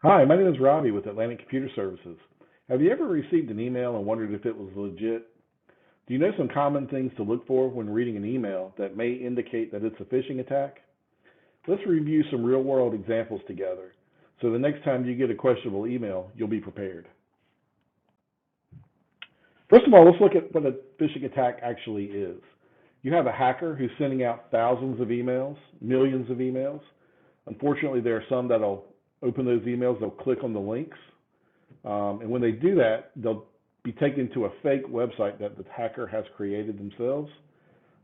Hi, my name is Robbie with Atlantic Computer Services. Have you ever received an email and wondered if it was legit? Do you know some common things to look for when reading an email that may indicate that it's a phishing attack? Let's review some real world examples together so the next time you get a questionable email, you'll be prepared. First of all, let's look at what a phishing attack actually is. You have a hacker who's sending out thousands of emails, millions of emails. Unfortunately, there are some that'll open those emails, they'll click on the links. And when they do that, they'll be taken to a fake website that the hacker has created themselves.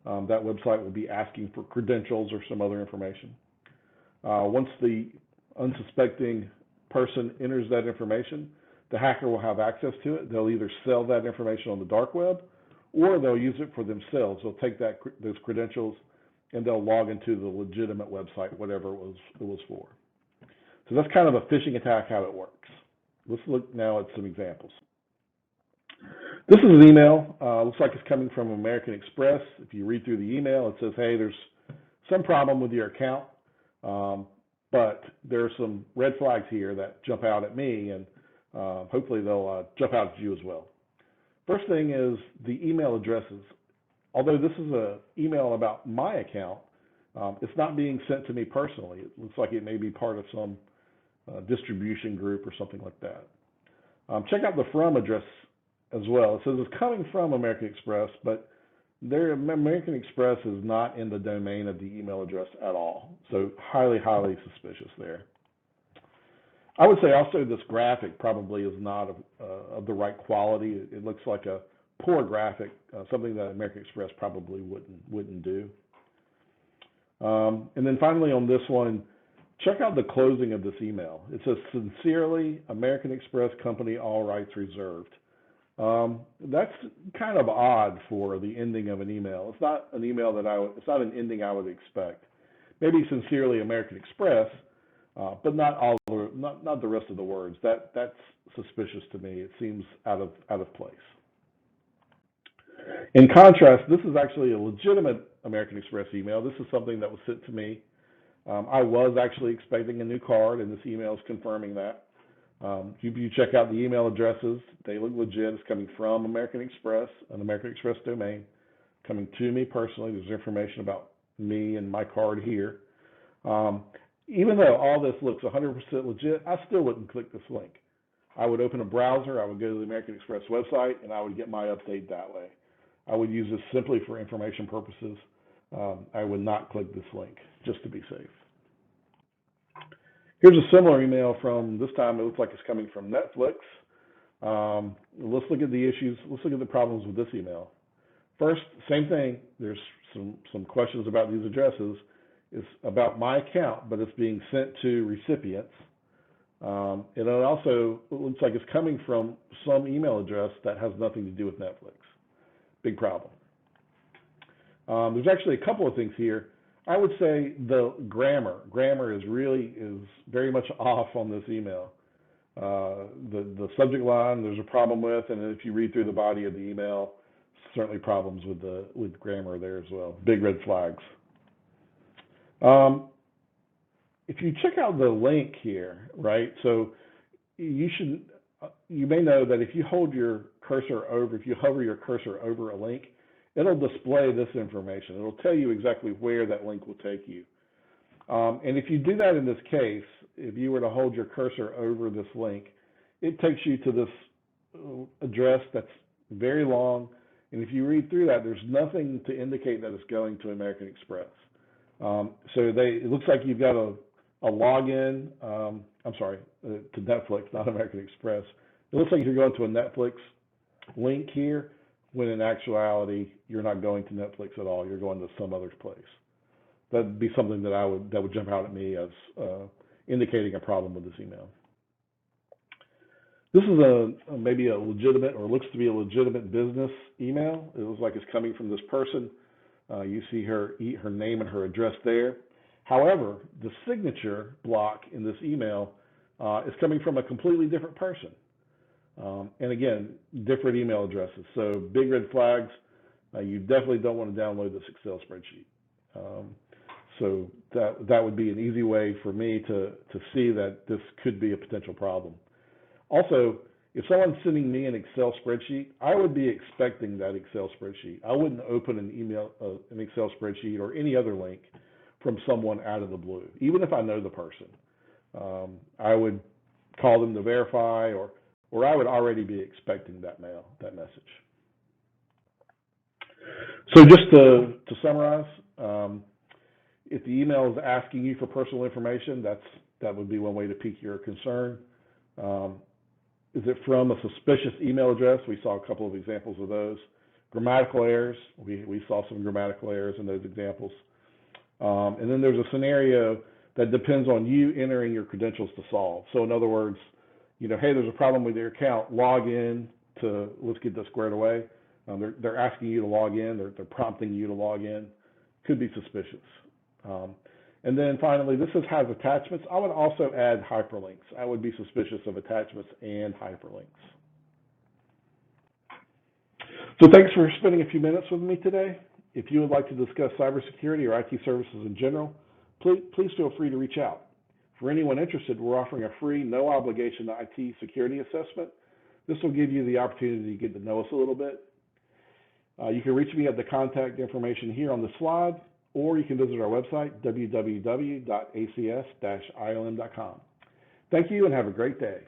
That website will be asking for credentials or some other information. Once the unsuspecting person enters that information, the hacker will have access to it. They'll either sell that information on the dark web or they'll use it for themselves. They'll take those credentials and they'll log into the legitimate website, whatever it was for. So that's kind of a phishing attack, how it works. Let's look now at some examples. This is an email. Looks like it's coming from American Express. If you read through the email, it says, hey, there's some problem with your account, but there are some red flags here that jump out at me, and hopefully they'll jump out at you as well. First thing is the email addresses. Although this is an email about my account, it's not being sent to me personally. It looks like it may be part of some distribution group or something like that. Check out the from address as well. It says it's coming from American Express, but American Express is not in the domain of the email address at all. So highly, highly suspicious there. I would say also this graphic probably is not of the right quality. It looks like a poor graphic, something that American Express probably wouldn't do. And then finally on this one, check out the closing of this email. It says, sincerely, American Express Company, all rights reserved. That's kind of odd for the ending of an email. It's not an email it's not an ending I would expect. Maybe sincerely American Express, but not the rest of the words. That's suspicious to me. It seems out of place. In contrast, this is actually a legitimate American Express email. This is something that was sent to me. I was actually expecting a new card, and this email is confirming that. If you check out the email addresses, they look legit. It's coming from American Express, an American Express domain, coming to me personally. There's information about me and my card here. Even though all this looks 100% legit, I still wouldn't click this link. I would open a browser, I would go to the American Express website, and I would get my update that way. I would use this simply for information purposes. I would not click this link, just to be safe. Here's a similar email from, this time it looks like it's coming from Netflix. Let's look at the issues. Let's look at the problems with this email. First, same thing. There's some questions about these addresses. It's about my account, but it's being sent to recipients. And it also looks like it's coming from some email address that has nothing to do with Netflix. Big problem. There's actually a couple of things here. I would say the grammar is very much off on this email. The subject line there's a problem with, and if you read through the body of the email, certainly problems with grammar there as well. Big red flags. If you check out the link here, right? So you may know that if you hover your cursor over a link, it'll display this information. It'll tell you exactly where that link will take you. And if you do that in this case, if you were to hold your cursor over this link, it takes you to this address that's very long. And if you read through that, there's nothing to indicate that it's going to American Express. It looks like you've got a login, to Netflix, not American Express. It looks like you're going to a Netflix link here, when in actuality, you're not going to Netflix at all. You're going to some other place. That'd be something that would jump out at me as indicating a problem with this email. This is maybe a legitimate, or looks to be a legitimate business email. It looks like it's coming from this person. You see her name and her address there. However, the signature block in this email is coming from a completely different person. And again, different email addresses. So big red flags. You definitely don't want to download this Excel spreadsheet. So that would be an easy way for me to see that this could be a potential problem. Also, if someone's sending me an Excel spreadsheet, I would be expecting that Excel spreadsheet. I wouldn't open an Excel spreadsheet or any other link from someone out of the blue, even if I know the person. I would call them to verify, or I would already be expecting that message. So just to summarize, if the email is asking you for personal information, that would be one way to pique your concern. Is it from a suspicious email address? We saw a couple of examples of those. Grammatical errors, we saw some grammatical errors in those examples. And then there's a scenario that depends on you entering your credentials to solve. So in other words, hey, there's a problem with your account, log in to, let's get this squared away. They're asking you to log in, they're prompting you to log in. Could be suspicious. And then finally, this has attachments. I would also add hyperlinks. I would be suspicious of attachments and hyperlinks. So thanks for spending a few minutes with me today. If you would like to discuss cybersecurity or IT services in general, please feel free to reach out. For anyone interested, we're offering a free, no obligation IT security assessment. This will give you the opportunity to get to know us a little bit. You can reach me at the contact information here on the slide, or you can visit our website, www.acs-ilm.com. Thank you and have a great day.